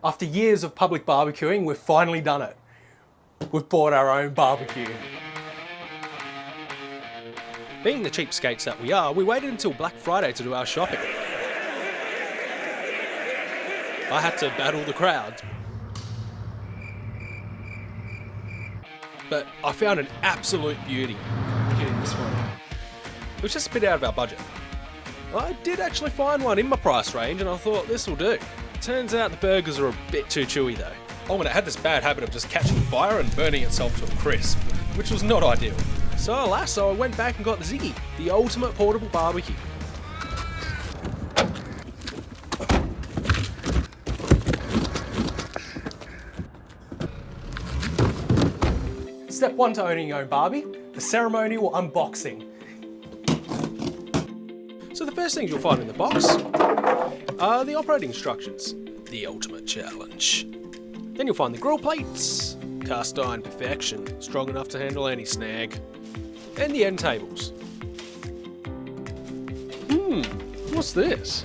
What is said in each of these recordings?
After years of public barbecuing, we've finally done it. We've bought our own barbecue. Being the cheapskates that we are, we waited until Black Friday to do our shopping. I had to battle the crowd. But I found an absolute beauty. Getting this one. It was just a bit out of our budget. I did actually find one in my price range and I thought this will do. Turns out the burgers are a bit too chewy though. Oh, and it had this bad habit of just catching fire and burning itself to a crisp, which was not ideal. So alas, I went back and got the Ziggy, the ultimate portable barbecue. Step 1 to owning your own barbie, the ceremonial unboxing. So the first things you'll find in the box are the operating instructions, the ultimate challenge. Then you'll find the grill plates, cast iron perfection, strong enough to handle any snag, and the end tables. What's this?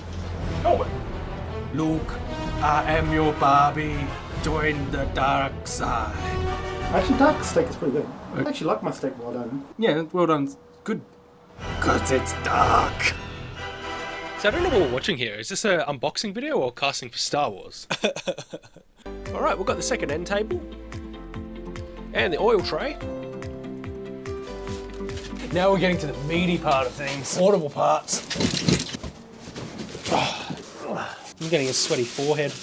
Oh, Luke, I am your Barbie. Join the dark side. Actually, dark steak is pretty good. I actually like my steak well done. Yeah, well done. Good. Cause it's dark. So I don't know what we're watching here. Is this an unboxing video or casting for Star Wars? Alright, we've got the second end table. And the oil tray. Now we're getting to the meaty part of things. Portable parts. I'm getting a sweaty forehead.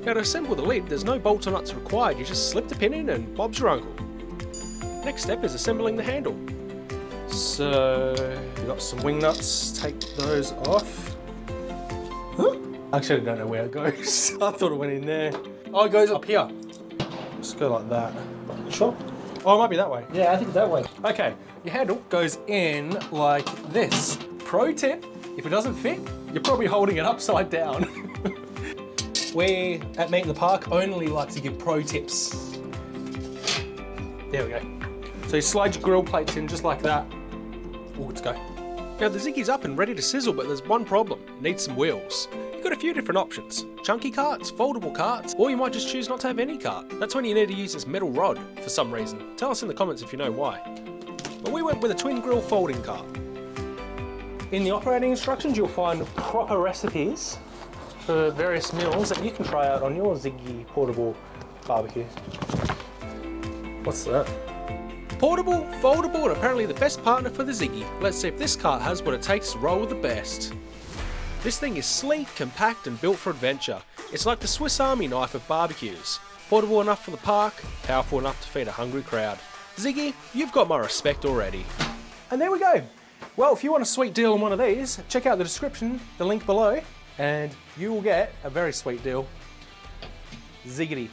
Now to assemble the lid, there's no bolts or nuts required. You just slip the pin in and Bob's your uncle. Next step is assembling the handle. So, we've got some wing nuts. Take those off. Huh? Actually, I don't know where it goes. I thought it went in there. Oh, it goes up here. Just go like that. Sure. Oh, it might be that way. Yeah, I think that way. Okay, your handle goes in like this. Pro tip, if it doesn't fit, you're probably holding it upside down. We, at Meet in the Park, only like to give pro tips. There we go. So you slide your grill plates in just like that. All good to go. Now the Ziggy's up and ready to sizzle, but there's one problem. It needs some wheels. You've got a few different options. Chunky carts, foldable carts, or you might just choose not to have any cart. That's when you need to use this metal rod for some reason. Tell us in the comments if you know why. But we went with a twin grill folding cart. In the operating instructions, you'll find proper recipes for various meals that you can try out on your Ziggy portable barbecue. What's that? Portable, foldable, and apparently the best partner for the Ziggy. Let's see if this cart has what it takes to roll with the best. This thing is sleek, compact, and built for adventure. It's like the Swiss Army knife of barbecues. Portable enough for the park, powerful enough to feed a hungry crowd. Ziggy, you've got my respect already. And there we go. Well, if you want a sweet deal on one of these, check out the description, the link below, and you will get a very sweet deal. Ziggity.